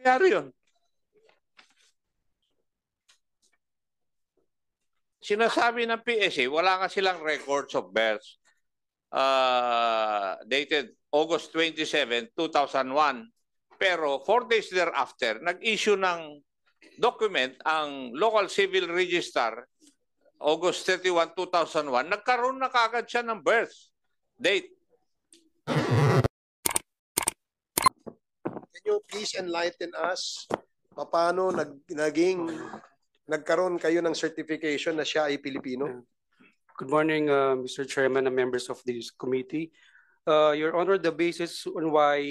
nangyari yun? Sinasabi ng PSA, wala nga silang records of births dated August 27, 2001. Pero 4 days thereafter, nag-issue ng document ang local civil register August 31, 2001. Nagkaroon na kagad siya ng birth date. Can you please enlighten us paano nagkaroon kayo ng certification na siya ay Pilipino? Good morning, Mr. Chairman and members of this committee. Your Honor, the basis on why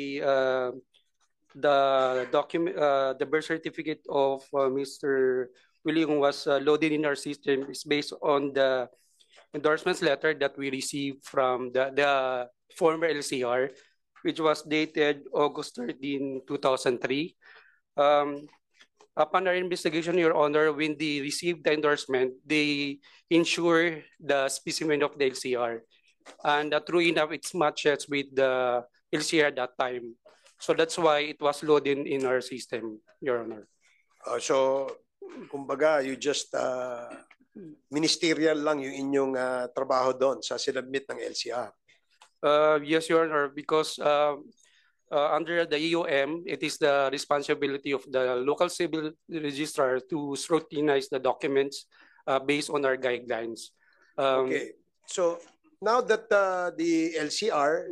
the birth certificate of Mr. William was loaded in our system is based on the endorsements letter that we received from the former LCR, which was dated August 13, 2003. Upon our investigation, Your Honor, when they received the endorsement, they ensure the specimen of the LCR. And true enough, it's matches with the LCR at that time. So that's why it was loaded in our system, Your Honor. So, kumbaga, you just ministerial lang yung inyong trabaho doon sa sinadmit ng LCR. Yes, Your Honor, because under the EOM, it is the responsibility of the local civil registrar to scrutinize the documents based on our guidelines. Okay, so now that the LCR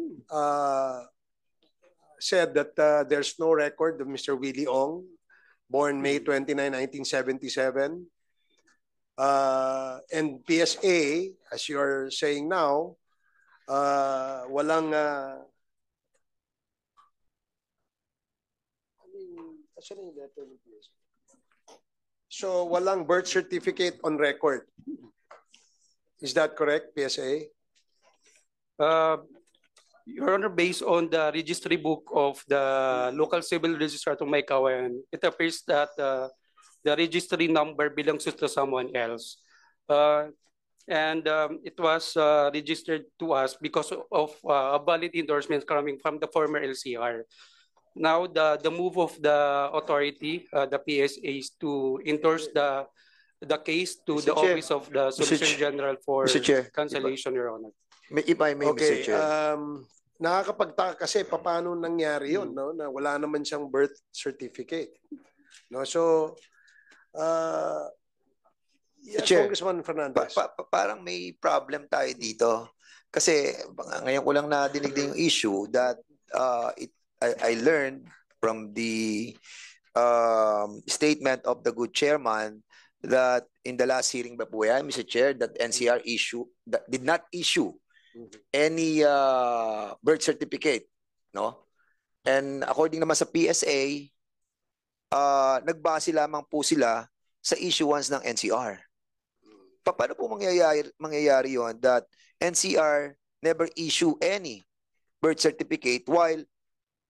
said that there's no record of Mr. Willie Ong, born May 29, 1977, and PSA, as you're saying now, walang so walang birth certificate on record. Is that correct, PSA? Your Honor, based on the registry book of the local civil registrar to Maykawan, it appears that the registry number belongs to someone else. And it was registered to us because of a valid endorsement coming from the former LCR. Now, the move of the authority, the PSA, is to endorse the case to the Office of the Solicitor General for cancellation, Your Honor. If I may, Okay, Mr. Chair. nakakapagtaka kasi paano nangyari yun, no? Na wala naman siyang birth certificate. No? So, yes, Chair, Congressman Fernandez. Parang may problem tayo dito. Kasi ngayon ko lang nadinig din yung issue that I learned from the statement of the good chairman that in the last hearing by po, Mr. Chair, that NCR did not issue any birth certificate, no? And according naman sa PSA, nagbase lamang po sila sa issuance ng NCR. Paano po mangyayari yon that NCR never issue any birth certificate while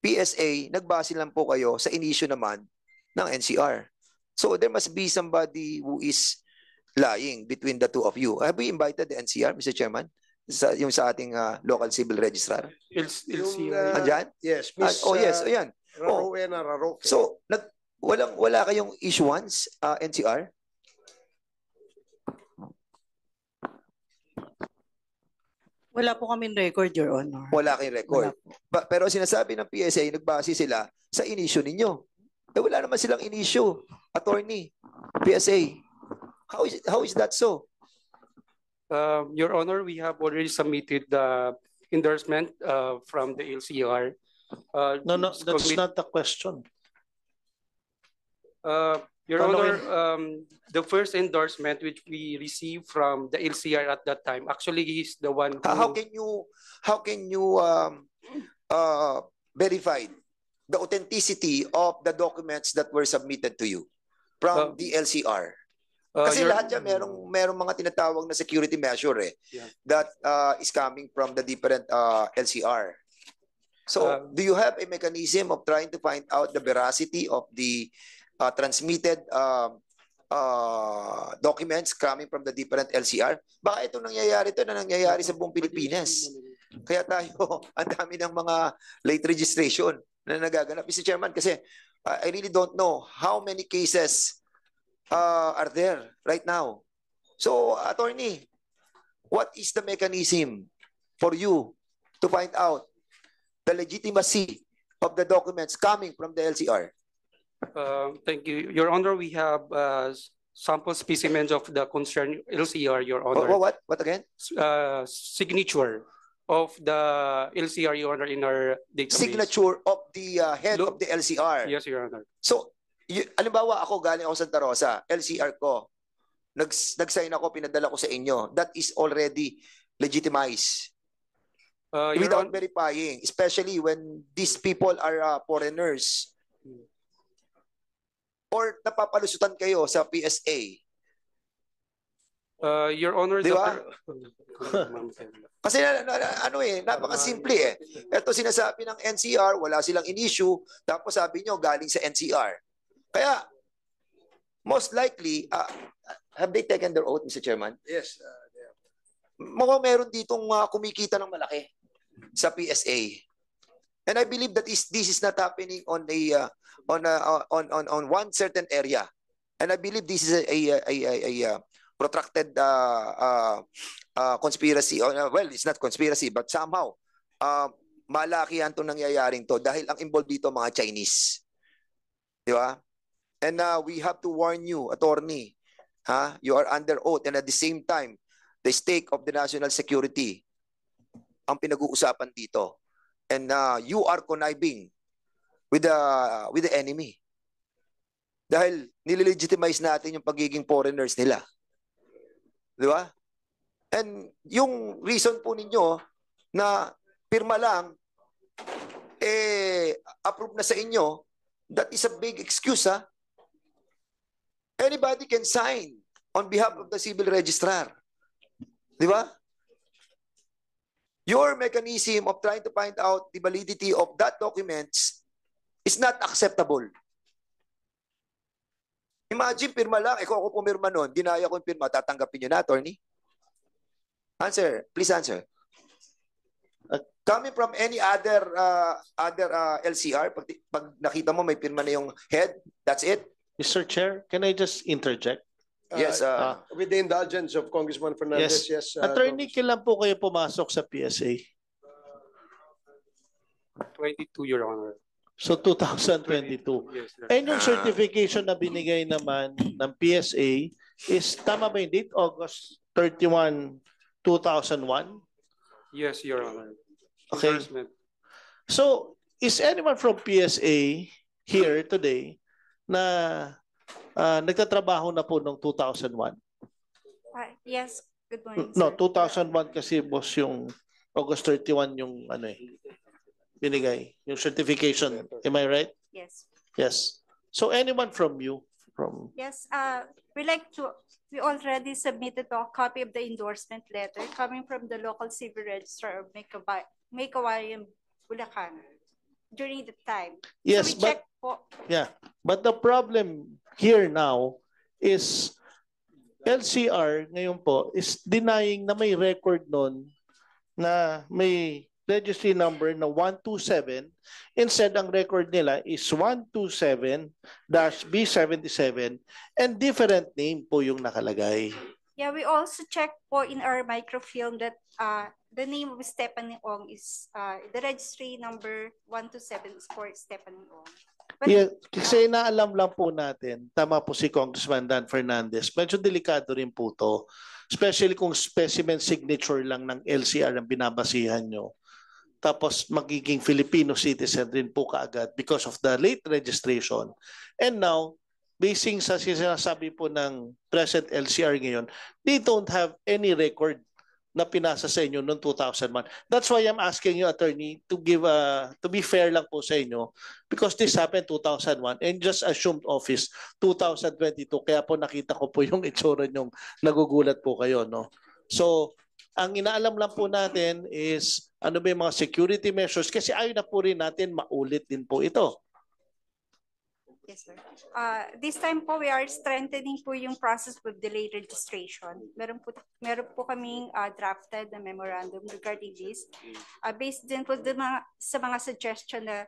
PSA, nagbase lang po kayo sa in-issue naman ng NCR. So there must be somebody who is lying between the two of you. Have we invited the NCR, Mr. Chairman? Yung sa ating local civil registrar? LCR. Andyan? Yes, Miss, oh yes, ayan. Rowena Raroque. So, wala kayong issuance, NCR? Wala po kaming record, Your Honor. Wala kayong record. Pero sinasabi ng PSA, nagbase sila sa in-issue ninyo. Wala naman silang in-issue. Attorney, PSA. How is that so? Your Honor, we have already submitted the endorsement from the LCR. No, that's not the question. Your Honor, the first endorsement which we received from the LCR at that time actually is the one who... How can you verify the authenticity of the documents that were submitted to you from the LCR? Kasi lahat yan merong mga tinatawag na security measure that is coming from the different LCR. So, do you have a mechanism of trying to find out the veracity of the transmitted documents coming from the different LCR? Baka itong nangyayari ito na nangyayari sa buong Pilipinas. Kaya tayo, ang dami ng mga late registration na nagaganap. Mr. Chairman, kasi I really don't know how many cases are there right now. So, attorney, what is the mechanism for you to find out the legitimacy of the documents coming from the LCR? Thank you, Your Honor. We have sample specimens of the concerned LCR, Your Honor. What? What again? Signature of the LCR, Your Honor, in our database. Signature of the head of the LCR. Yes, Your Honor. So, alimbawa ako, galing ako Santa Rosa, LCR ko, nag-sign ako, pinadala ko sa inyo. That is already legitimized. Without verifying, especially when these people are foreigners. Or napapalusutan kayo sa PSA. Your Honor, Di ba? Kasi napakasimple eh. Ito sinasabi ng NCR, wala silang in-issue, tapos sabi nyo galing sa NCR. Kaya, most likely, have they taken their oath, Mr. Chairman? Yes. Mukhang meron ditong kumikita ng malaki sa PSA. And I believe that this is not happening on one certain area. And I believe this is a protracted conspiracy. Well, it's not conspiracy, but somehow malakihan itong nangyayaring to dahil ang involved dito mga Chinese. Di ba? And we have to warn you, attorney, you are under oath, and at the same time, the stake of the national security ang pinag-uusapan dito. And you are conniving with the enemy. Dahil nililegitimize natin yung pagiging foreigners nila. Di ba? And yung reason po ninyo na pirma lang, approve na sa inyo, that is a big excuse, ha? Anybody can sign on behalf of the civil registrar. Di ba? Your mechanism of trying to find out the validity of that documents is not acceptable. Imagine, pirma lang. Kung ako pumirma nun, ginaya ko yung pirma, tatanggapin nyo na, attorney? Answer. Please answer. Coming from any other LCR, pag nakita mo may pirma na yung head, that's it? Mr. Chair, can I just interject? Yes. With the indulgence of Congressman Fernandez, yes. Attorney, kailan po kayo pumasok sa PSA? 22, Your Honor. So 2022. Yes, sir. And yung certification na binigay naman ng PSA is, tama ba yung date? August 31, 2001? Yes, Your Honor. Okay. Endorsement. So, is anyone from PSA here today na nagtatrabaho na po noong 2001? Yes, good morning, No, sir. 2001 kasi boss yung August 31 yung binigay, yung certification. Am I right? Yes. Yes. So anyone from you? Yes, we already submitted a copy of the endorsement letter coming from the local civil registrar of Maykawayan, Bulacan during the time. Yes, so we but checked po. yeah, but the problem here now is LCR ngayon po is denying na may record nun na may registry number na 127. Instead, ang record nila is 127-B77 and different name po yung nakalagay. Yeah, we also checked po in our microfilm that the name of Stephanie Ong is the registry number 127 is for Stephanie Ong. But, Yeah, kasi naalam lang po natin, tama po si Congressman Dan Fernandez, medyo delikado rin po to, especially kung specimen signature lang ng LCR ang binabasihan nyo. Tapos magiging Filipino citizen rin po kaagad because of the late registration. And now, basing sa sinasabi po ng present LCR ngayon, they don't have any record na pinasa sa inyo noong 2001. That's why I'm asking you, attorney, to be fair lang po sa inyo because this happened 2001 and just assumed office 2022. Kaya po nakita ko po yung itsura nyong nagugulat po kayo, no? So, ang inaalam lang po natin is ano ba yung mga security measures kasi ayaw na po rin natin maulit din po ito. yes, sir. This time po, we are strengthening po yung process with delayed registration. Meron po kaming drafted na memorandum regarding this. Based din po sa mga suggestion na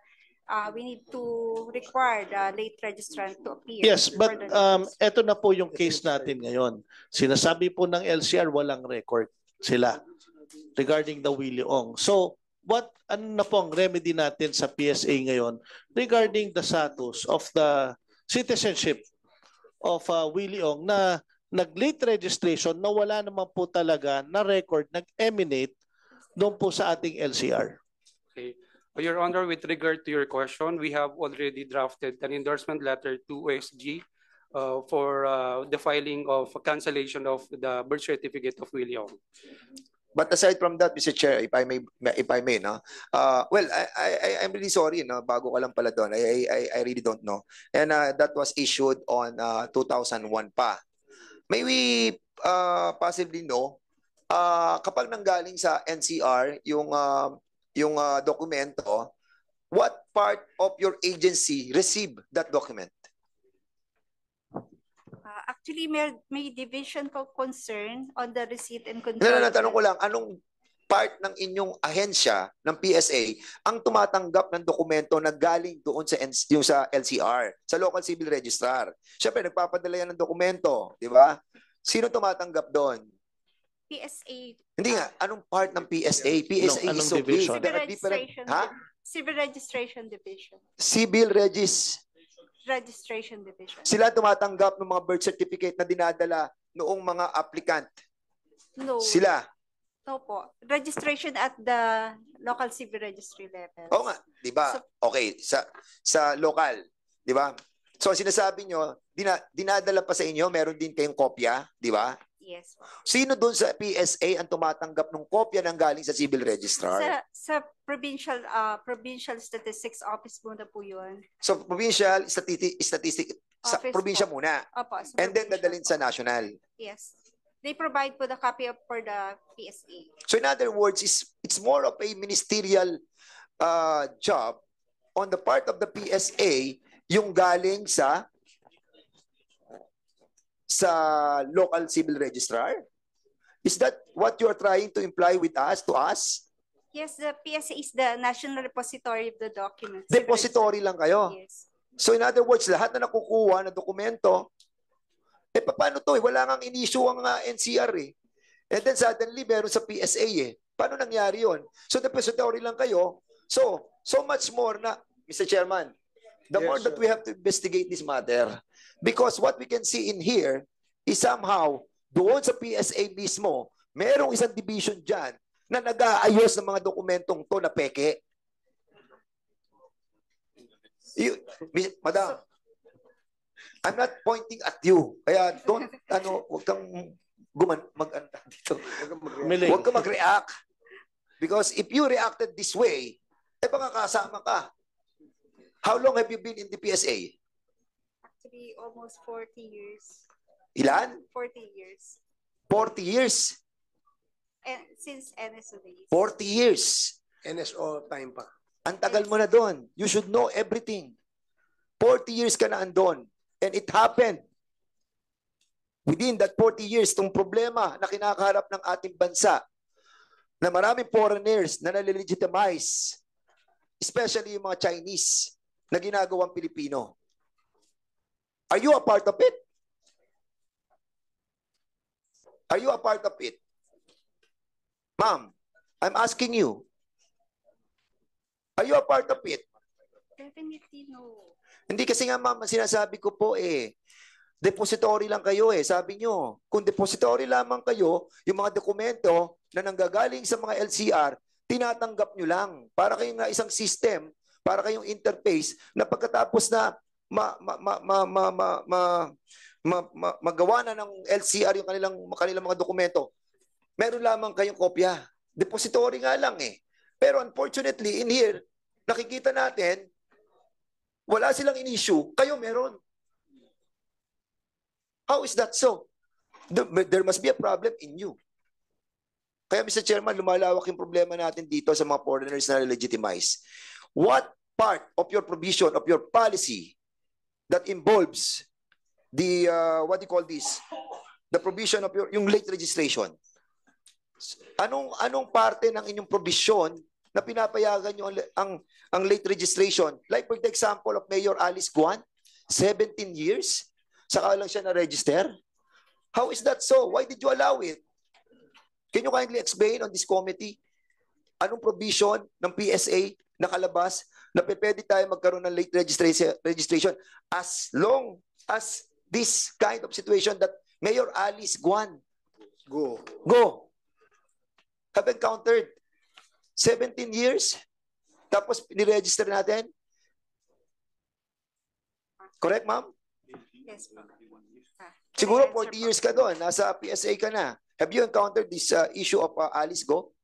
we need to require the late registrant to appear. Yes, before but the notice. eto na po yung case natin ngayon. Sinasabi po ng LCR walang record sila regarding the Willie Ong. So, ano na po ang remedy natin sa PSA ngayon regarding the status of the citizenship of Willie Ong na nag-late registration na wala naman po talaga na record nag-emanate doon po sa ating LCR. Okay. Your Honor, with regard to your question, we have already drafted an endorsement letter to OSG for the filing of cancellation of the birth certificate of Willie Ong. But aside from that, Mr. Chair, if I may, no? Well, I'm really sorry, no? Bago ka lang pala doon. I really don't know. And that was issued on 2001 pa. May we possibly know, kapag nanggaling sa NCR yung dokumento, what part of your agency received that document? Actually, may division ko concern on the receipt and control. No, tanong ko lang, anong part ng inyong ahensya ng PSA ang tumatanggap ng dokumento na galing doon yung sa LCR, sa Local Civil Registrar? Siyempre, nagpapadala yan ng dokumento, di ba? Sino tumatanggap doon? PSA. Hindi nga, anong part ng PSA? PSA is anong so big. division? Civil There are different, Registration. ha? Civil Registration Division. Civil Registration Division. Sila tumatanggap ng mga birth certificate na dinadala noong mga applicant. No. Sila. No po. Registration at the local civil registry level. Oo nga, di ba? Okay, sa local, di ba? So sinasabi nyo, dinadala pa sa inyo, meron din kayong kopya, di ba? Yes po. Sino doon sa PSA ang tumatanggap ng kopya ng galing sa civil registrar? Sa provincial statistics office muna po yun. So provincial statistic sa Office probinsya po. muna. Opo, sa And then provincial dadalhin po. sa national. Yes. They provide po the copy for the PSA. So in other words, it's more of a ministerial job on the part of the PSA yung galing sa local civil registrar? Is that what you are trying to imply with us, to us? Yes, the PSA is the National Repository of the Documents. Depository lang kayo. Yes. So in other words, lahat na nakukuha na dokumento, paano to? Wala nang in-issue ang NCR eh. And then suddenly, meron sa PSA eh. Paano nangyari yon? So depository lang kayo. So much more na, Mr. Chairman, the Yes, more that sir. we have to investigate this matter. Because what we can see in here is somehow, doon sa PSA mismo, merong isang division dyan na nag-aayos ng mga dokumentong to na peke. Madam, I'm not pointing at you. Kaya huwag kang mag-anta dito. Huwag kang mag-react. Because if you reacted this way, baka kasama ka. How long have you been in the PSA? Actually, almost 40 years. Ilan? 40 years. 40 years. And since NSO days. 40 years. NSO time pa. Ang tagal mo na doon. You should know everything. 40 years ka na andon. And it happened. Within that 40 years, itong problema na kinakaharap ng ating bansa, na maraming foreigners na nalilegitimize, especially yung mga Chinese, na ginagawang Pilipino. Are you a part of it? Are you a part of it? Ma'am, I'm asking you. Are you a part of it? Definitely no. Hindi kasi nga ma'am, sinasabi ko po depository lang kayo Sabi nyo, kung depository lamang kayo, yung mga dokumento na nanggagaling sa mga LCR, tinatanggap nyo lang. Para kayong nga isang system, para kayong interface, na pagkatapos na magawa na ng LCR yung kanilang mga dokumento, meron lamang kayong kopya. Depository nga lang Pero unfortunately, in here, nakikita natin, wala silang in-issue, kayo meron. How is that so? There must be a problem in you. Kaya Mr. Chairman, lumalawak yung problema natin dito sa mga foreigners na legitimize. What part of your provision, of your policy that involves the, what do you call this? The provision of yung late registration. Anong parte ng inyong provision na pinapayagan nyo ang late registration. Like for the example of Mayor Alice Guan, 17 years, saka lang siya na-register. How is that so? Why did you allow it? Can you kindly explain on this committee? Anong provision ng PSA nakalabas na pwede tayo magkaroon ng late registration as long as this kind of situation that Mayor Alice Guan Go. have encountered 17 years, tapos niregister natin? Correct, ma'am? Yes po. Siguro Can I 40 answer years po? ka doon, nasa PSA ka na. Have you encountered this issue of Alice Go?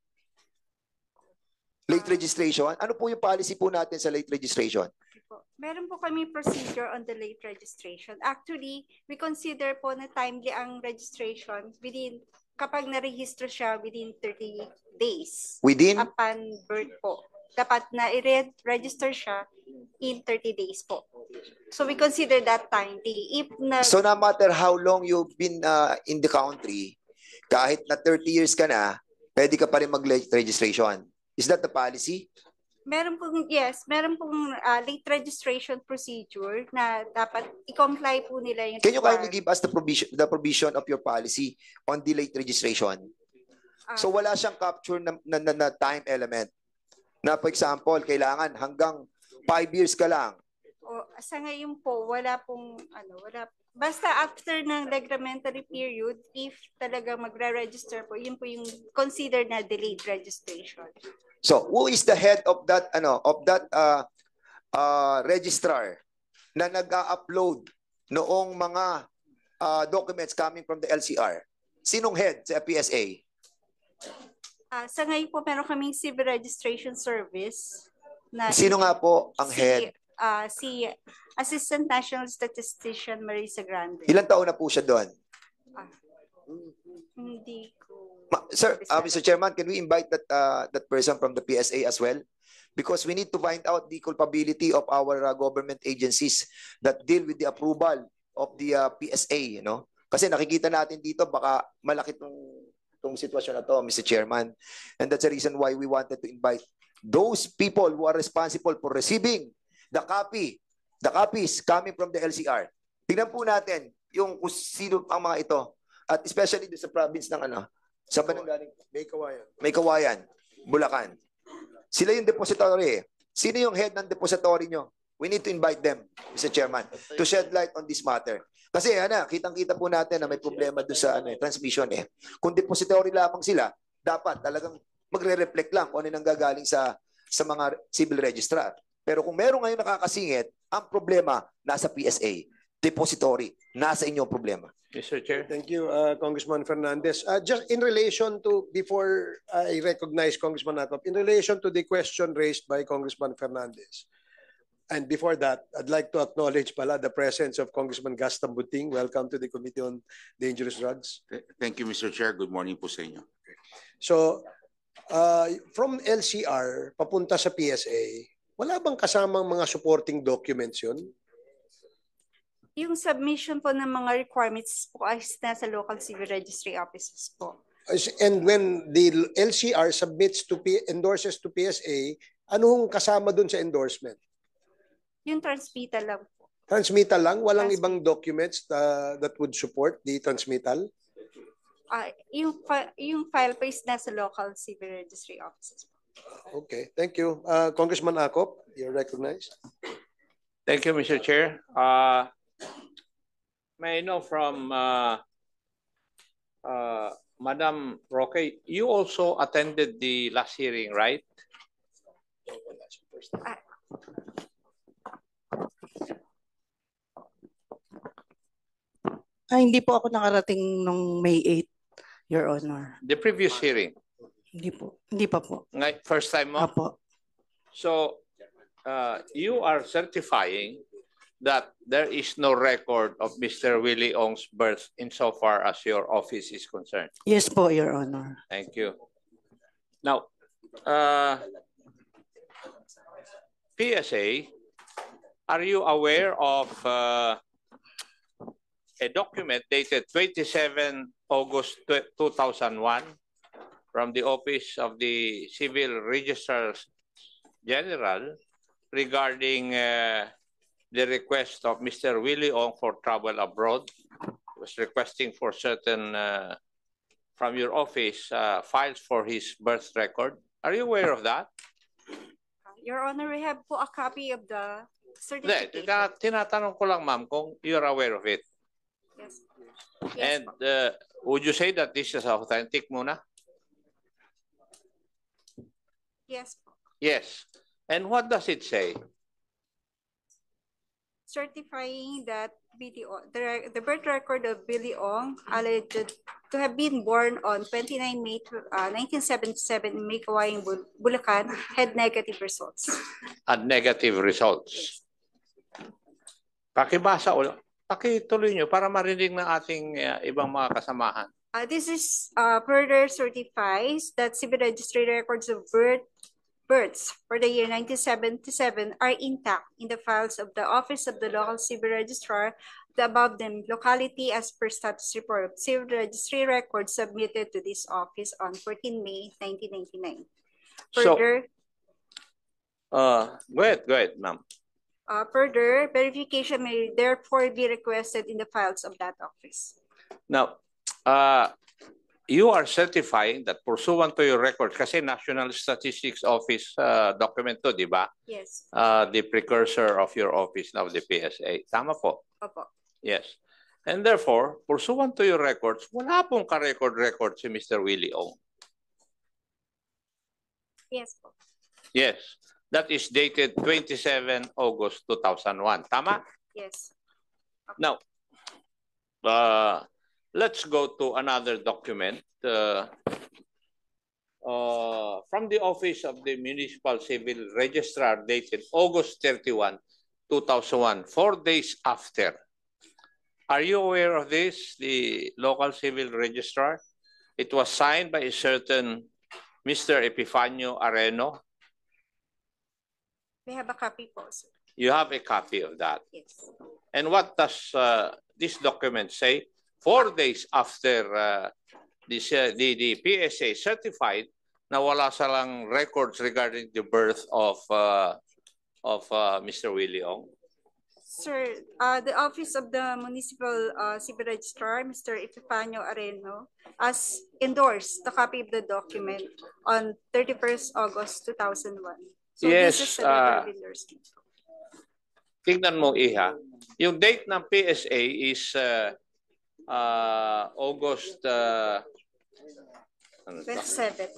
Late registration? Ano po yung policy po natin sa late registration? Po. Meron po kami procedure on the late registration. Actually, we consider po na timely ang registration kapag na-register siya within 30 days. Within? Upon birth po. Dapat na i-register siya in 30 days po. So we consider that timely. If na, So no matter how long you've been in the country, kahit na 30 years ka na, pwede ka pa rin mag-late registration. Is that the policy? meron pong late registration procedure na dapat i-comply po nila yung Can you kindly requirement. give us the provision of your policy on the late registration? So wala siyang capture na time element. Na for example, kailangan hanggang 5 years ka lang. Sa ngayon po, wala. Basta after ng reglementary period, if talaga magre-register po, yun po yung considered na delayed registration. So who is the head of that registrar na nag-upload noong mga documents coming from the LCR? Sinong head sa PSA? Sa ngayon po, meron kaming civil registration service. Sino nga po ang head? Si Assistant National Statistician Marisa Grande. Ilang taon na po siya doon? Hindi ko... Sir, Mr. Chairman, can we invite that person from the PSA as well? Because we need to find out the culpability of our government agencies that deal with the approval of the PSA, you know? Kasi nakikita natin dito, baka malaki tong sitwasyon na to, Mr. Chairman. And that's the reason why we wanted to invite those people who are responsible for receiving the copies coming from the LCR. Tingnan po natin yung kung sino ang mga ito. At especially sa province ng saan ba nang galing? May Kawayan, Bulacan. Sila yung depository. Sino yung head ng depository nyo? We need to invite them, Mr. Chairman, to shed light on this matter. Kasi kitang-kita po natin na may problema doon sa transmission eh. Kung depository lamang sila, dapat talagang magre-reflect lang kung ano nang gagaling sa mga civil registrar. Pero kung meron ngayon nakakasingit, ang problema nasa PSA. Depository, nasa inyong problema. Mr. Chair. Thank you, Congressman Fernandez. Just in relation to, before I recognize Congressman Akop, in relation to the question raised by Congressman Fernandez, and before that, I'd like to acknowledge the presence of Congressman Gaston Buting. Welcome to the Committee on Dangerous Drugs. Thank you, Mr. Chair. Good morning po sa inyo. So, from LCR, papunta sa PSA, wala bang kasamang mga supporting documents yun? Yung submission po ng mga requirements po ay nasa local civil registry offices po. And when the LCR endorses to PSA, anong kasama dun sa endorsement? Yung transmittal lang po. Transmittal lang? Walang ibang documents that would support the transmittal? Yung file po is nasa local civil registry offices po. Okay, thank you. Congressman Akop, you're recognized. Thank you, Mr. Chair. May I know from Madam Roque, you also attended the last hearing, right? Hindi po ako nakarating nung May 8, Your Honor. The previous hearing. Hindi po. Hindi pa po. First time mo? Apo. So, you are certifying that there is no record of Mr. Willie Ong's birth insofar as your office is concerned. Yes po, Your Honor. Thank you. Now, PSA, are you aware of a document dated 27 August 2001 from the Office of the Civil Registrar General regarding the request of Mr. Willie Ong for travel abroad. He was requesting for certain from your office files for his birth record. Are you aware of that? Your Honor, we have po a copy of the Hindi, certificate. tinatanong ko lang ma'am kung you're aware of it. Yes. Yes, And po. would you say that this is authentic muna? Yes po. Yes. And what does it say? Certifying that the birth record of Billy Ong, alleged to have been born on 29 May 1977 in Maykawayan, Bulacan, had negative results. At negative results. Pakibasa ulit. Pakituloy nyo para marinig ng ating ibang mga kasamahan. This is further certifies that civil registry records of births for the year 1977 are intact in the files of the Office of the Local Civil Registrar, the above named locality as per status report of civil registry records submitted to this office on 14 May 1999. Further, Go ahead, ma'am. further, verification may therefore be requested in the files of that office. Now, you are certifying that pursuant to your record, kasi National Statistics Office document to, di ba? Yes. The precursor of your office now, the PSA. Tama po? Opo. Yes. And therefore, pursuant to your records, wala pong ka-record si Mr. Willie Ong. Yes po. Yes. That is dated 27 August 2001. Tama? Yes. Now, let's go to another document from the Office of the Municipal Civil Registrar dated August 31, 2001, 4 days after. Are you aware of this, the local civil registrar? It was signed by a certain Mr. Epifanio Areno. We have a copy po, sir. You have a copy of that. Yes. And what does this document say? 4 days after the PSA certified na wala silang records regarding the birth of Mr. Willie Ong. Sir, the Office of the Municipal Civil Registrar, Mr. Epifanio Areno, has endorsed the copy of the document on 31st August 2001. So Yes, this is a letter of endorsement. Tingnan mo, Iha. Yung date ng PSA is August 27.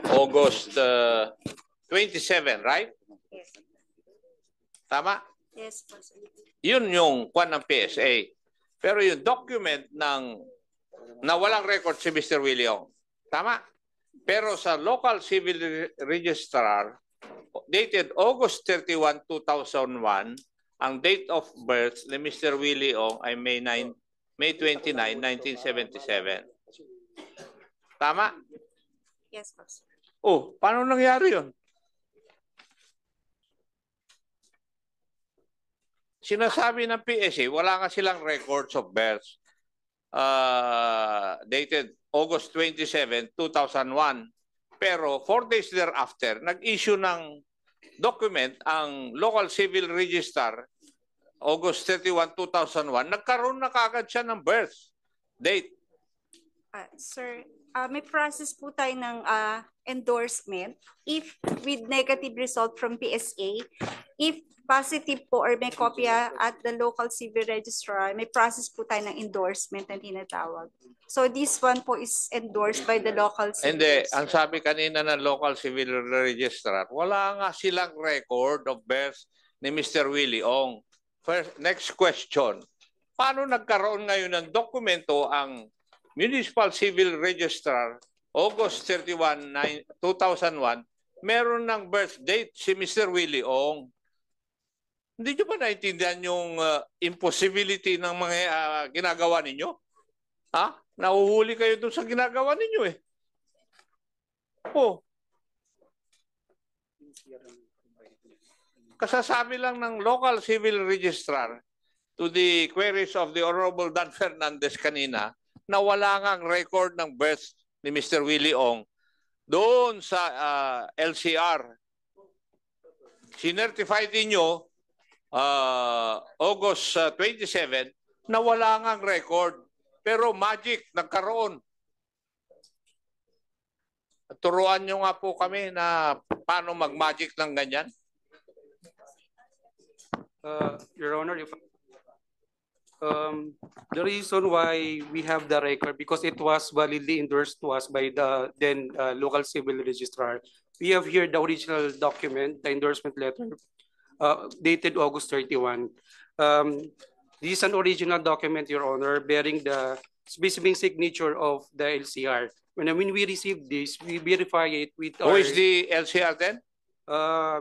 August 27, right? Yes. Tama? Yes, po, sir. Yun yung kwan ng PSA. Pero yung document ng na walang record si Mr. Willie Ong. Tama? Pero sa local civil registrar, dated August 31, 2001, ang date of birth ni Mr. Willie Ong ay May 29, 1977. Tama? Yes, po, sir. Oh, paano nangyari yun? Sinasabi ng PSA, wala nga silang records of birth dated August 27, 2001. Pero 4 days thereafter, nag-issue ng document ang local civil registrar August 31, 2001. Nagkaroon na kagad siya ng birth date. Sir, may process po tayo ng endorsement if with negative result from PSA. If positive po or may kopya at the local civil registrar, may process po tayo ng endorsement na tinatawag. So this one po is endorsed by the local civil Hindi, registrar. ang sabi kanina ng local civil registrar, wala nga silang record of birth ni Mr. Willie Ong. First, next question, paano nagkaroon ngayon ng dokumento ang Municipal Civil Registrar August 31, 2001, meron ng birth date si Mr. Willie Ong? Hindi nyo ba naintindihan yung impossibility ng mga ginagawa ninyo? Ha? Nahuhuli kayo doon sa ginagawa ninyo eh. Oh. Kasasabi lang ng local civil registrar to the queries of the Honorable Dan Fernandez kanina na wala nga record ng birth ni Mr. Willie Ong doon sa LCR. Sinertified ninyo August 27 na wala ngang record. Pero magic, nagkaroon. Turuan nyo nga po kami na paano mag-magic ng ganyan. Your Honor, if the reason why we have the record because it was validly endorsed to us by the then local civil registrar. We have here the original document, the endorsement letter, dated August 31. This is an original document, Your Honor, bearing the specific signature of the LCR. When we received this, we verify it with Who is the LCR then?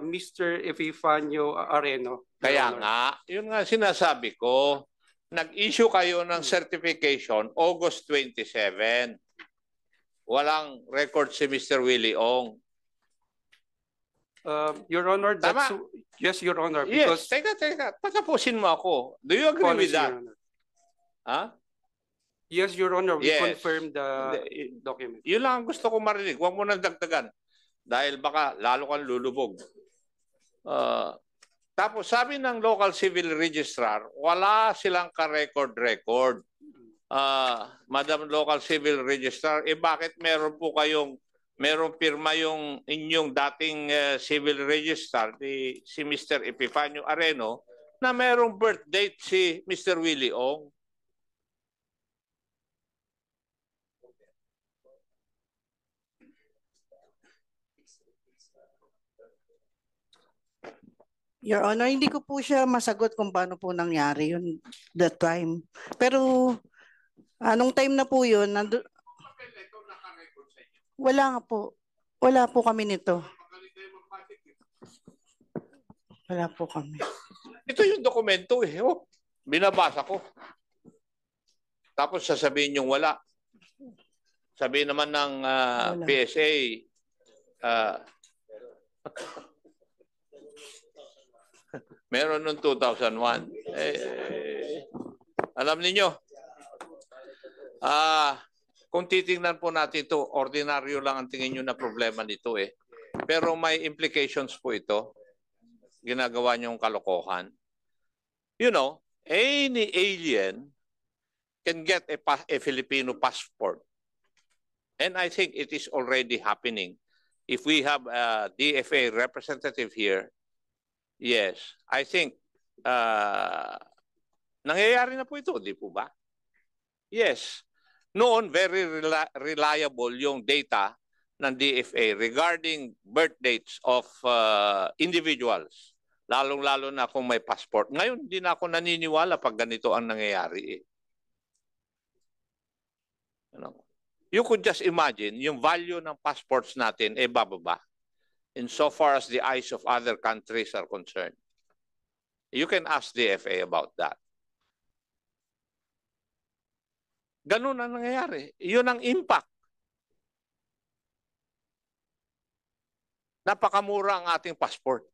Mr. Epifanio Areno. Your Kaya Honor. nga, yun nga sinasabi ko, nag-issue kayo ng certification August 27. Walang record si Mr. Willie Ong. Your Honor, that's Tama. yes, Your Honor. Yes, Because teka. Patapusin mo ako. Do you agree with Policy, that? Your Honor. Ha? Yes, Your Honor, we Yes. confirm the document. Yun lang ang gusto ko marinig. Huwag mo nang dagdagan. Dahil baka lalo kang lulubog. Tapos sabi ng local civil registrar, wala silang ka-record. Madam Local Civil Registrar, bakit meron po kayong merong pirma yung inyong dating civil registrar, si Mr. Epifanio Areno, na merong birth date si Mr. Willie Ong? Your Honor, hindi ko po siya masagot kung paano po nangyari yun that time. Pero anong time na po yun, wala nga po. Wala po kami nito. Wala po kami. Ito yung dokumento eh. Oh, binabasa ko. Tapos sasabihin yung wala. Sabihin naman ng Wala. PSA, meron noong 2001. Alam niyo, kung titingnan po natin ito, ordinaryo lang ang tingin nyo na problema nito eh. Pero may implications po ito. Ginagawa niyong kalokohan. You know, any alien can get a Filipino passport. And I think it is already happening. If we have a DFA representative here, yes, I think nangyayari na po ito, di po ba? Yes. Noon, very reliable yung data ng DFA regarding birth dates of individuals, lalong-lalo na kung may passport. Ngayon, hindi na ako naniniwala pag ganito ang nangyayari. You could just imagine yung value ng passports natin bababa insofar as the eyes of other countries are concerned. You can ask DFA about that. Ganun ang nangyayari. Yun ang impact. Napakamura ang ating passport.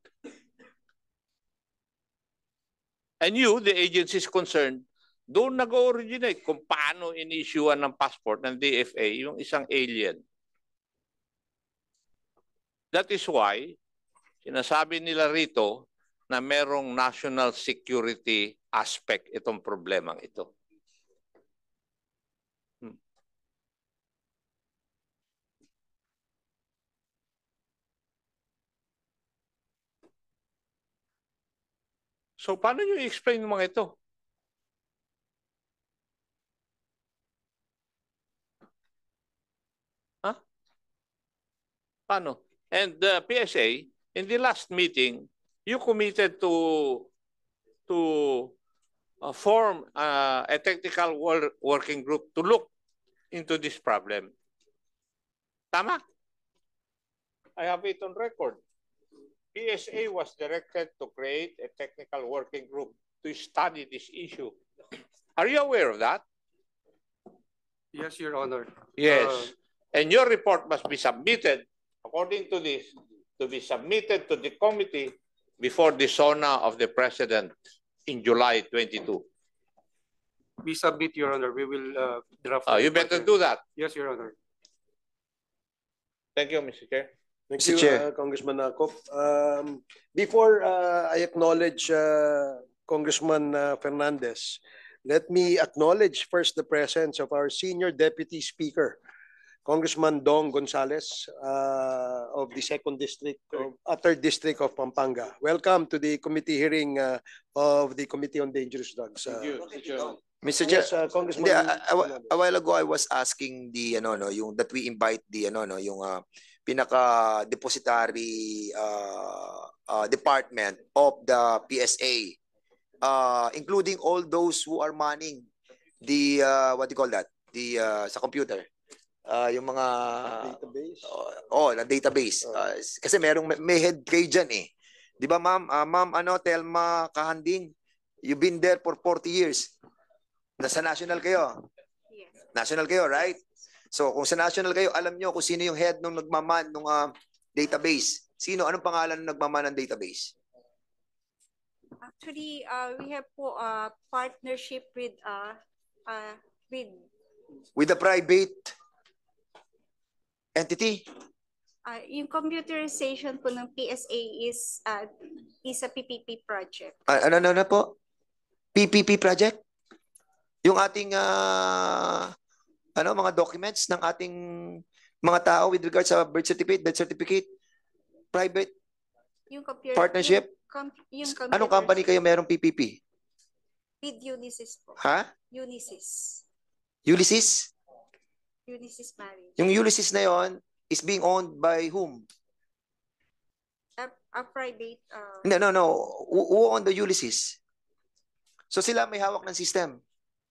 And you, the agencies concerned, doon nag-originate kung paano in-issuean ng passport ng DFA yung isang alien. That is why, sinasabi nila rito na merong national security aspect itong problemang ito. So, paano nyo i-explain yung mga ito? Huh? Paano? And the PSA, in the last meeting, you committed to form a technical working group to look into this problem. Tama? I have it on record. PSA was directed to create a technical working group to study this issue. Are you aware of that? Yes, Your Honor. Yes. And your report must be submitted, according to this, to be submitted to the committee before the SONA of the President in July 22. We submit, Your Honor. We will draft. You better do that. Yes, Your Honor. Thank you, Mr. Chair. Thank Mr. you, Chair. Congressman Akop. Before I acknowledge Congressman Fernandez, let me acknowledge first the presence of our Senior Deputy Speaker, Congressman Dong Gonzales of the Third District of Pampanga. Welcome to the committee hearing of the Committee on Dangerous Drugs. Mr. Chair, Yes, Congressman. hindi, a while ago I was asking the yung that we invite the yung pinaka depository department of the PSA, including all those who are manning the what do you call that, the sa computer, yung mga Database. na database. Kasi may head kayo dyan eh, di ba ma'am? Ma'am Telma Kahanding, you've been there for 40 years. Nasa national kayo. Yes. National kayo, right? So kung sa national kayo, alam nyo kung sino yung head nung nagmaman nung database. Sino? Anong pangalan ng nagmaman ng database? Actually, we have po partnership with With a private entity? yung computerization po ng PSA is a PPP project. Ano po? PPP project? Yung ating mga documents ng ating mga tao with regards sa birth certificate, death certificate, private Yung partnership? Yung Anong company kayo merong PPP? With Unisys po. Ha? Unisys. Ulysses? Unisys Marriage. Yung Ulysses na yon is being owned by whom? A private. No. Who owned the Ulysses? So sila may hawak ng system.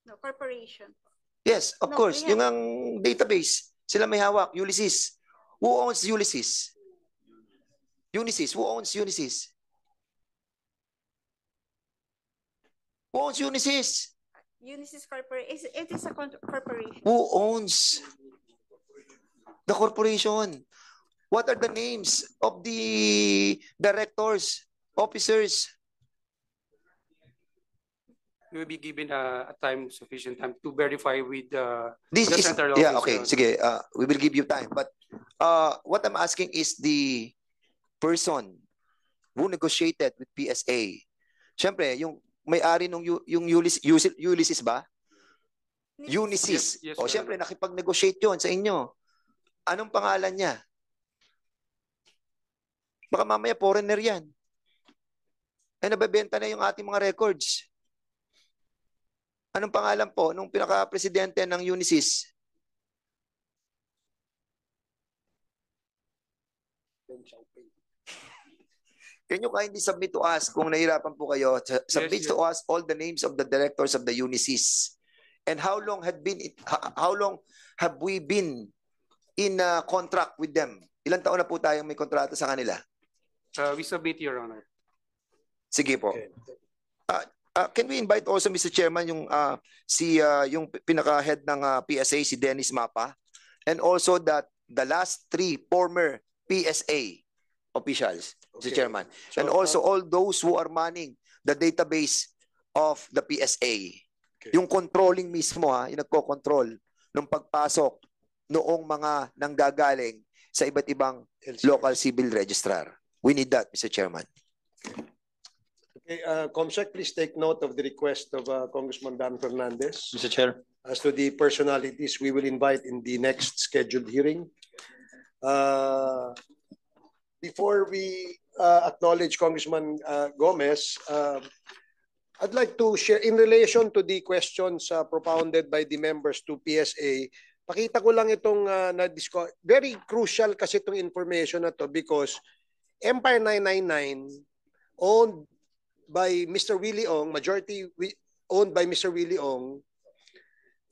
No, corporation. Yes, of No, course. we have- Yung ang database, sila may hawak. Ulysses. Who owns Ulysses? Unisys. Who owns Unisys? Who owns Unisys? Unisys Corporation. It is a corporation. Who owns the corporation? What are the names of the directors, officers? We will be given a sufficient time to verify with This the is, central yeah, office. okay. Sige, we will give you time. But what I'm asking is the person who negotiated with PSA. Siyempre, yung may-ari nung yung Ulysses ba? Unisys. Yes, O Your siyempre, nakipag-negotiate yun sa inyo. Anong pangalan niya? Baka mamaya foreigner yan. Ay nabebenta na yung ating mga records. Anong pangalan po nung pinaka-presidente ng Unisys? Can you kindly submit to us kung nahirapan po kayo? Submit Yes, to us all the names of the directors of the Unisys. And how long have we been in contract with them? Ilang taon na po tayong may kontrata sa kanila? We submit, Your Honor. Sige po. Okay. Can we invite also, Mr. Chairman, yung yung pinaka-head ng PSA, si Dennis Mapa, and also that the last 3 former PSA officials, Mr. Okay. Chairman, So, and also all those who are manning the database of the PSA. Okay. Yung controlling mismo, yung nagko-control ng pagpasok noong mga nanggagaling sa iba't ibang LCR. local civil registrar. We need that, Mr. Chairman. Okay, Comsec, please take note of the request of Congressman Dan Fernandez. Mr. Chair. As to the personalities we will invite in the next scheduled hearing. Before we acknowledge Congressman Gomez, I'd like to share in relation to the questions propounded by the members to PSA. Pakita ko lang itong very crucial kasi itong information na to because Empire 999 owned by Mr. Willie Ong, majority owned by Mr. Willie Ong,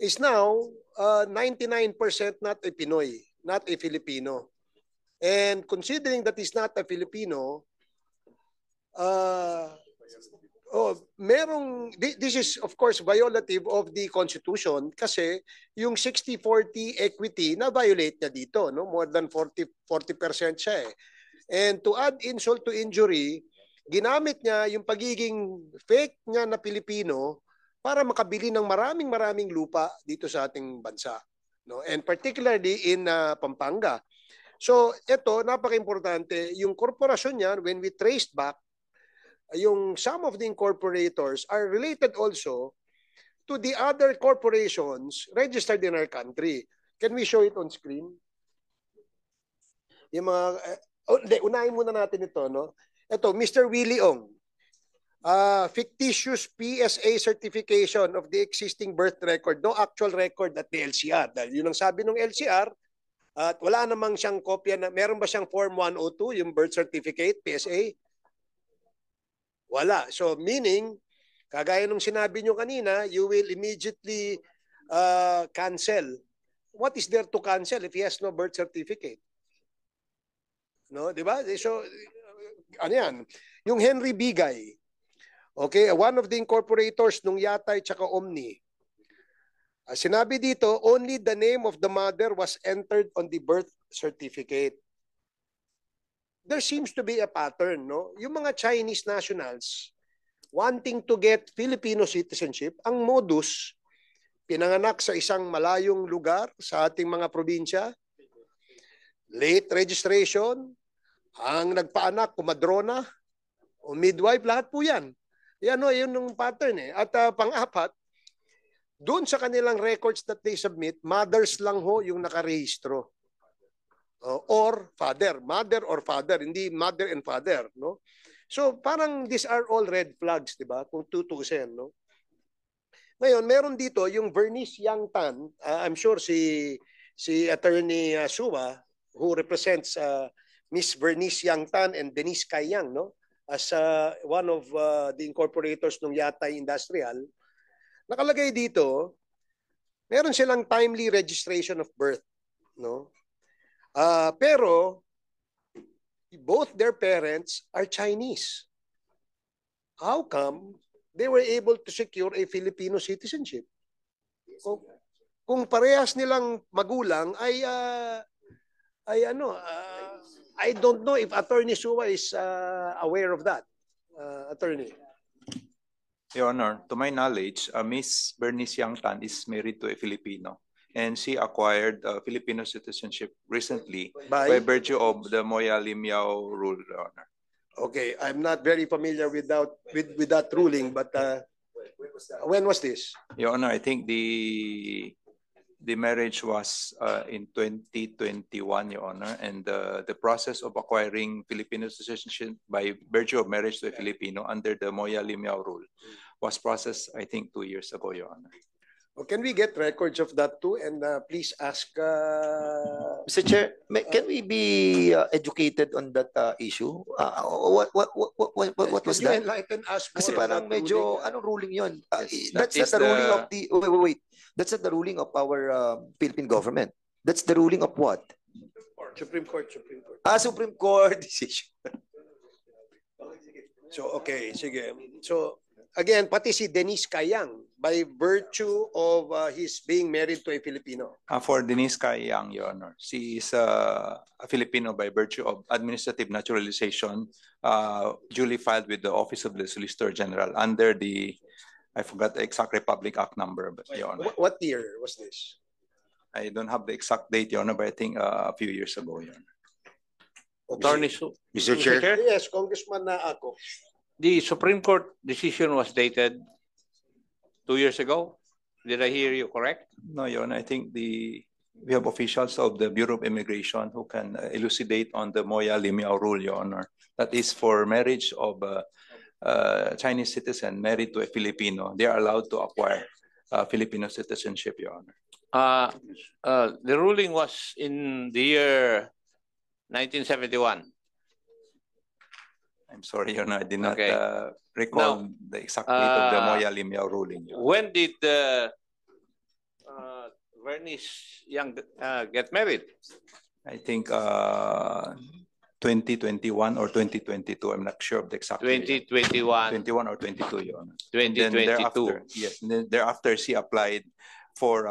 is now 99% not a Pinoy, not a Filipino. And considering that he's not a Filipino, this is of course violative of the Constitution kasi yung 60-40 equity na violate niya dito, no? More than 40% siya eh. And to add insult to injury, ginamit niya yung pagiging fake niya na Pilipino para makabili ng maraming lupa dito sa ating bansa, no? And particularly in Pampanga. So ito, napaka-importante, yung korporasyon niyan, when we traced back, yung some of the incorporators are related also to the other corporations registered in our country. Can we show it on screen? Yung mga, unahin muna natin ito, no? Ito, Mr. Willie Ong. Fictitious PSA certification of the existing birth record, no actual record at the LCR. Dahil yun ang sabi ng LCR, at wala namang siyang kopya na, meron ba siyang Form 102, yung birth certificate, PSA? Wala. So meaning, kagaya nung sinabi nyo kanina, you will immediately cancel. What is there to cancel if he has no birth certificate? No, di ba? So, ano yan? Yung Henry Bigay, okay, one of the incorporators nung Yatay tsaka Omni, sinabi dito, only the name of the mother was entered on the birth certificate. There seems to be a pattern, no? Yung mga Chinese nationals wanting to get Filipino citizenship, ang modus, pinanganak sa isang malayong lugar sa ating mga probinsya, late registration, ang nagpaanak, kumadrona, o midwife, lahat po yan. Yan o, yun yung pattern eh. At pang-apat, doon sa kanilang records that they submit, mothers lang ho yung nakarehistro. Or father, mother or father, hindi mother and father, no? So parang these are all red flags, di ba? Kung tutusin, no? Ngayon, meron dito yung Vernice Yang Tan, I'm sure si Attorney Suwa, who represents Miss Vernice Yang Tan and Denise Kayang, no? As one of the incorporators ng Yatay Industrial, nakalagay dito, meron silang timely registration of birth, no? Pero both their parents are Chinese. How come they were able to secure a Filipino citizenship? Kung parehas nilang magulang ay I don't know if Attorney Suwa is aware of that. Attorney. Your Honor, to my knowledge, Miss Bernice Yang Tan is married to a Filipino, and she acquired Filipino citizenship recently by virtue of the Moya Limyao rule, Your Honor. Okay, I'm not very familiar with that ruling, but when was this? Your Honor, I think the marriage was in 2021, Your Honor, and the process of acquiring Filipino citizenship by virtue of marriage to a Filipino under the Moya Limyao rule was processed, I think, 2 years ago, Your Honor. Well, can we get records of that too? And please ask... Mr. Chair, can we be educated on that issue? What was Can you that? enlighten us more Kasi on parang that medyo, ruling? anong ruling yun? Yes, That's that not is the ruling the- of the, wait. That's not the ruling of our Philippine government. That's the ruling of what? Supreme Court. Supreme Court decision. So, okay, sige. So, again, pati si Denise Kayang, by virtue of his being married to a Filipino. For Denise Kayang, Your Honor, she is a Filipino by virtue of administrative naturalization, duly filed with the Office of the Solicitor General under the, I forgot the exact Republic Act number, but Your Honor, What year was this? I don't have the exact date, Your Honor, but I think a few years ago, Your Honor. Attorney Su, Mr. Chair, Yes, Congressman na ako. the Supreme Court decision was dated 2 years ago. Did I hear you correct? No, Your Honor, I think we have officials of the Bureau of Immigration who can elucidate on the Moya Limyao rule, Your Honor. That is for marriage of a Chinese citizen married to a Filipino. They are allowed to acquire Filipino citizenship, Your Honor. The ruling was in the year 1971. I'm sorry, Your Honor, I did not Okay. recall the exact date of the Moya Limyao ruling, Your Honor. When did Vernice Young get married? I think 2021 or 2022. I'm not sure of the exact year. 2021, 21 or 22, Your Honor. And then 2022. yes. And then thereafter, she applied for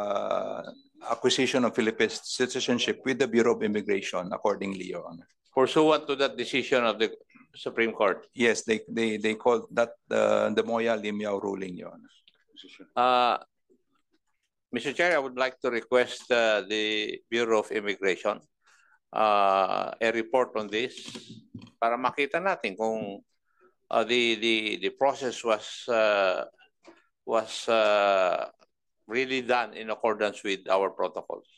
acquisition of Philippine citizenship with the Bureau of Immigration accordingly, Your Honor. Pursuant to that decision of the Supreme Court. Yes, they called that the Moya Limyao ruling, Your Honor. Mr. Chair, I would like to request the Bureau of Immigration a report on this para makita natin kung the process was really done in accordance with our protocols.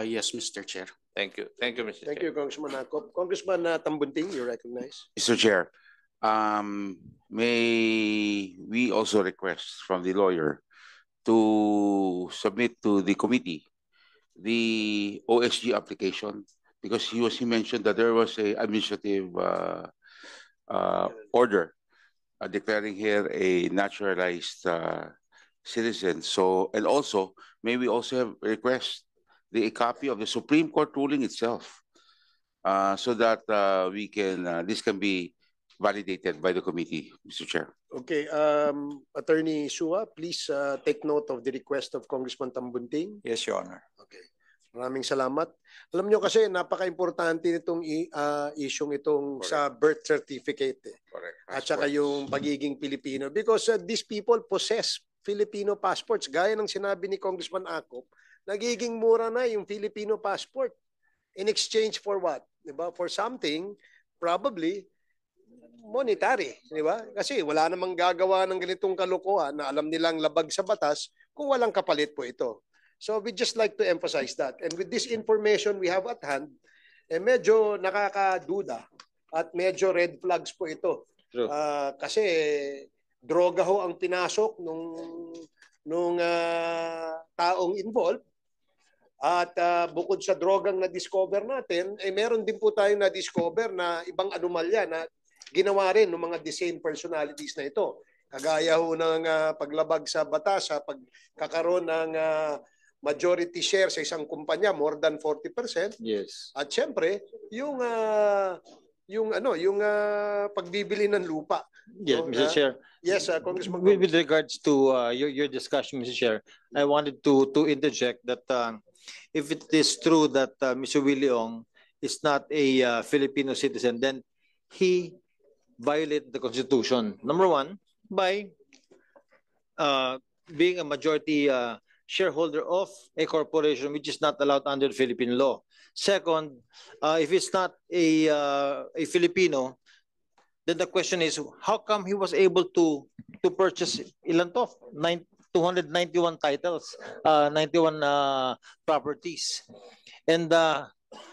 Yes, Mr. Chair. Thank you. Thank you, Mr. Thank Chair. you, Congressman Akop. Congressman Tambunting, you recognize. Mr. Chair, may we also request from the lawyer to submit to the committee the OSG application, because he mentioned that there was a administrative order declaring here a naturalized citizen. So, and also, may we also have request a copy of the Supreme Court ruling itself, so that we can this can be validated by the committee, Mr. Chair. Okay, Attorney Sua, please take note of the request of Congressman Tambunting. Yes, Your Honor. Okay. Maraming salamat. Alam nyo kasi napaka-importante nitong isyong itong sa birth certificate. Correct. At saka yung pagiging Pilipino. Because these people possess Filipino passports. Gaya ng sinabi ni Congressman Akop, nagiging mura na yung Filipino passport. In exchange for what? Diba? For something, probably, monetary. Diba? Kasi wala namang gagawa ng ganitong kalokohan na alam nilang labag sa batas kung walang kapalit po ito. So we just like to emphasize that. And with this information we have at hand, medyo nakakaduda at medyo red flags po ito. Kasi droga ho ang pinasok nung taong involved. At bukod sa drogang na-discover natin, meron din po tayong na-discover na ibang anomalya na ginawa rin ng mga the same personalities na ito. Kagaya ho ng paglabag sa batas, sa pagkakaroon ng majority share sa isang kumpanya, more than 40%. Yes. At syempre, yung pagbibili ng lupa. Yes, Mr. Chair. Yes, Congressman. With regards to your discussion, Mr. Chair, I wanted to interject that if it is true that Mr. Willie Ong is not a Filipino citizen, then he violated the Constitution. Number one, by being a majority shareholder of a corporation which is not allowed under Philippine law. Second, if it's not a Filipino, then the question is, how come he was able to purchase ilan to? 291 titles, 91 properties. And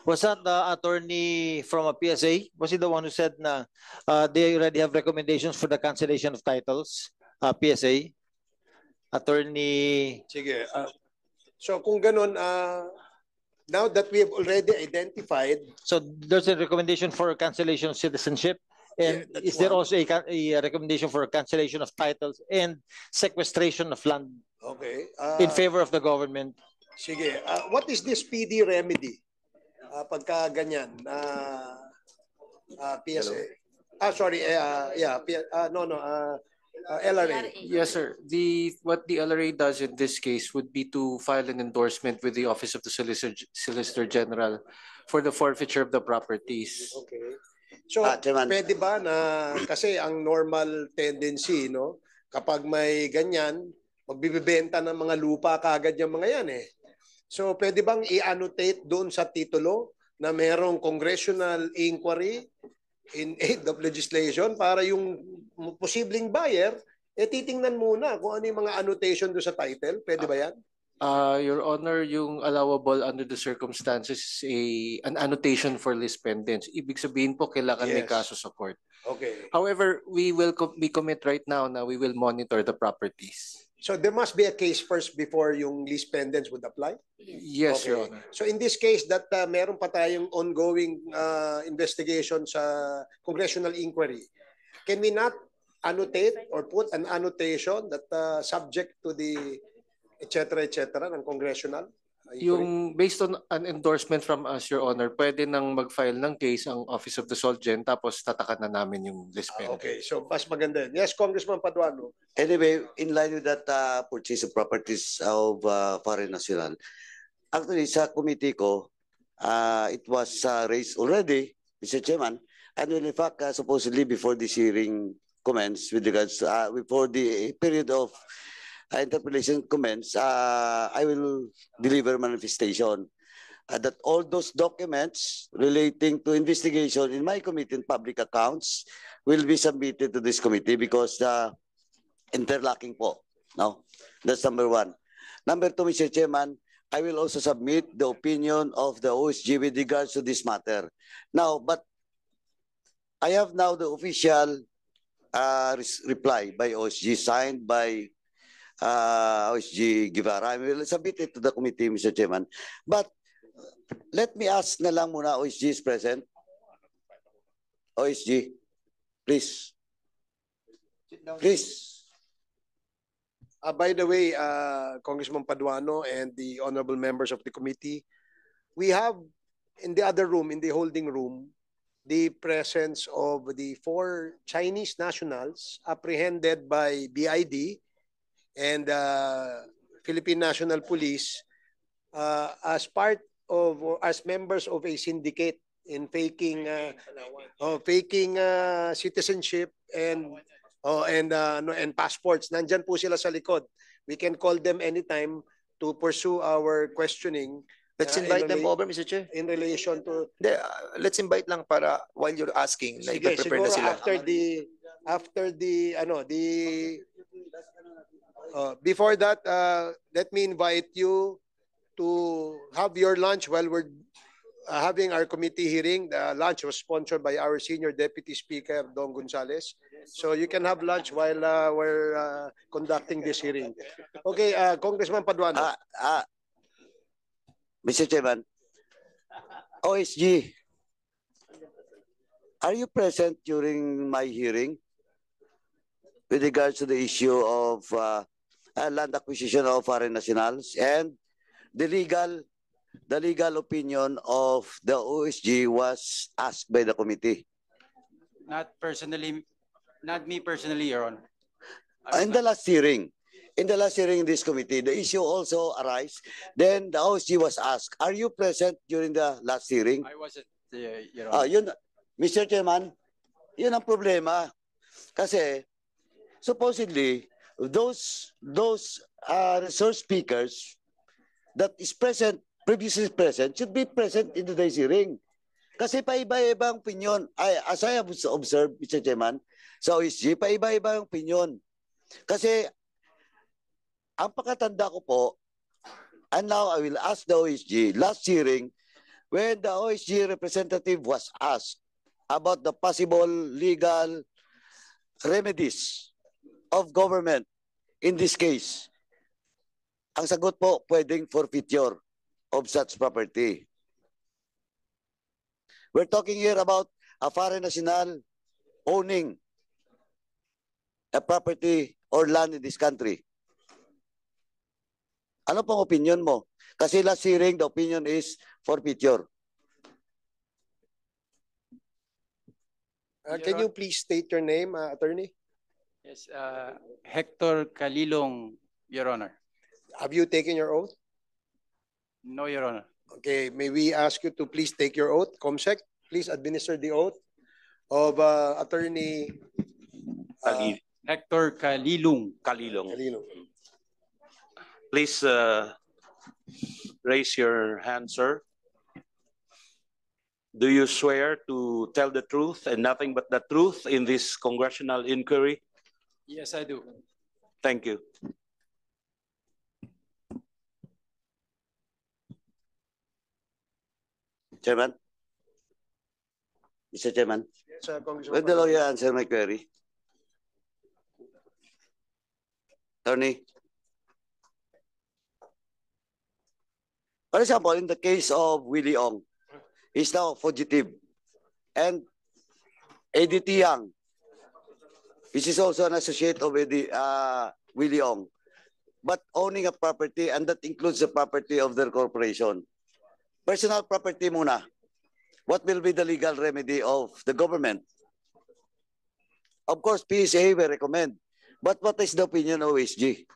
was that the attorney from a PSA? Was he the one who said na they already have recommendations for the cancellation of titles? PSA? Attorney. Sige. So kung ganun, now that we have already identified. So there's a recommendation for cancellation of citizenship. And Yeah, is there also a recommendation for cancellation of titles and sequestration of land Okay. in favor of the government? Sige. What is this PD remedy? Pagka ganyan. PSA. Sorry. LRA. Yes, sir. What the LRA does in this case would be to file an endorsement with the Office of the Solicitor General for the forfeiture of the properties. Okay. So, pwede ba na, kasi ang normal tendency, no, kapag may ganyan, magbibibenta ng mga lupa kagad yung mga yan eh. So, pwede bang i-annotate doon sa titulo na merong congressional inquiry in aid of legislation para yung posibleng buyer, titingnan muna kung ano yung mga annotation doon sa title. Pwede ba yan? Your Honor, yung allowable under the circumstances is an annotation for list pendants. Ibig sabihin po, kailangan may Yes. kaso sa court. Okay. However, we commit right now na we will monitor the properties. So, there must be a case first before yung lease pendants would apply? Yes, Okay. Your Honor. So in this case that meron pa tayong ongoing investigation sa congressional inquiry, can we not annotate or put an annotation that subject to the et cetera ng congressional inquiry? Yung based on an endorsement from us, Your Honor, pwede nang mag-file ng case ang Office of the Solgen tapos tatakan na namin yung list pendant. Okay, so mas maganda yun. Yes, Congressman Paduano. Anyway, in line with that purchase of properties of foreign national, actually sa committee ko, it was raised already, Mr. Chairman, and in fact, supposedly before this hearing commenced with regards, before the period of interpellation commence, I will deliver manifestation. that all those documents relating to investigation in my committee and public accounts will be submitted to this committee because interlocking po. No? That's number one. Number two, Mr. Chairman, I will also submit the opinion of the OSG with regards to this matter. Now, but I have now the official reply by OSG signed by OSG Guevara. I will submit it to the committee, Mr. Chairman. But let me ask na lang muna, OSG is present. OSG, please. Please. By the way, Congressman Paduano and the honorable members of the committee, we have in the other room, in the holding room, the presence of the 4 Chinese nationals apprehended by BID and Philippine National Police as part of, or as members of a syndicate in faking citizenship and passports. Nandyan po sila sa likod. We can call them anytime to pursue our questioning. Let's invite them over, Mr. Chair. In relation to... Let's invite lang para while you're asking, na Sige, ipa-prepare na siguro sila. Before that, let me invite you to have your lunch while we're having our committee hearing. The lunch was sponsored by our Senior Deputy Speaker, Don Gonzales. So you can have lunch while we're conducting this hearing. Okay, Congressman Paduano. Mr. Chairman, OSG, are you present during my hearing with regards to the issue of land acquisition of foreign nationals and the legal opinion of the OSG was asked by the committee? Not me personally, Your Honor. In the last hearing in this committee, the issue also arise. Then the OSG was asked, are you present during the last hearing? I wasn't, Your Honor. Mr. Chairman, yun ang problema. Kasi, supposedly, those resource speakers that is present, previously present, should be present in today's hearing. Kasi paiba-iba ang opinion. As I have observed, Mr. Chairman, sa OSG, paiba-iba ang opinion. Kasi, ang pagkatanda ko po, and now I will ask the OSG, last hearing, when the OSG representative was asked about the possible legal remedies of government in this case, ang sagot po, pwedeng forfeiture of such property. We're talking here about a foreign national owning a property or land in this country. Ano pong opinion mo? Kasi last hearing, the opinion is forfeiture. Can you please state your name, attorney? Yes, Hector Calilong, Your Honor. Have you taken your oath? No, Your Honor. Okay, may we ask you to please take your oath? Comsec, please administer the oath of attorney Hector Calilong. Calilong. Calilong. Please raise your hand, sir. Do you swear to tell the truth and nothing but the truth in this congressional inquiry? Yes, I do. Thank you. Chairman? Mr. Chairman? Yes, Congressman. Will the lawyer answer my query? Attorney? For example, in the case of Willie Ong, he's now fugitive. And ADT Yang, which is also an associate of Willie Ong, but owning a property, and that includes the property of their corporation. Personal property muna. What will be the legal remedy of the government? Of course, PSA will recommend. But what is the opinion of OSG?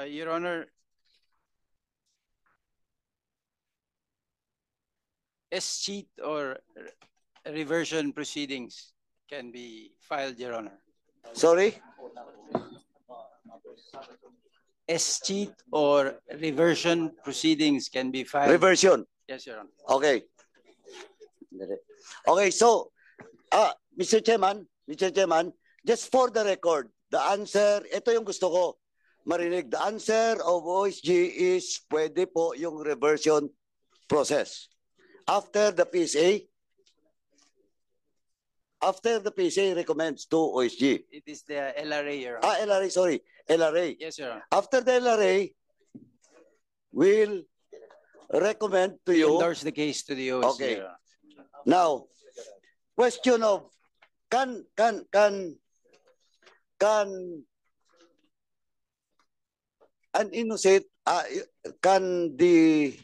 Your Honor, escheat or reversion proceedings can be filed, Your Honor. Sorry? escheat or reversion proceedings can be filed. Reversion. Yes, Your Honor. Okay. Okay, so, Mr. Chairman, just for the record, the answer, ito yung gusto ko marinig. The answer of OSG is pwede po yung reversion process. After the PSA recommends to OSG. It is the LRA, Your Honor. LRA, sorry. LRA. Yes, Your Honor. After the LRA, will recommend to you. Endorse the case to the OSG. Okay. Your Honor. Now, question of can an innocent can the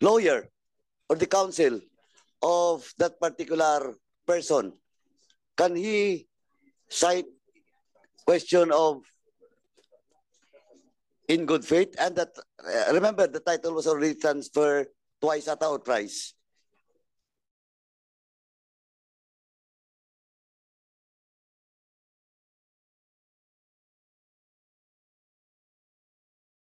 lawyer or the counsel of that particular person, can he cite question of in good faith? And that remember the title was already transferred twice or thrice.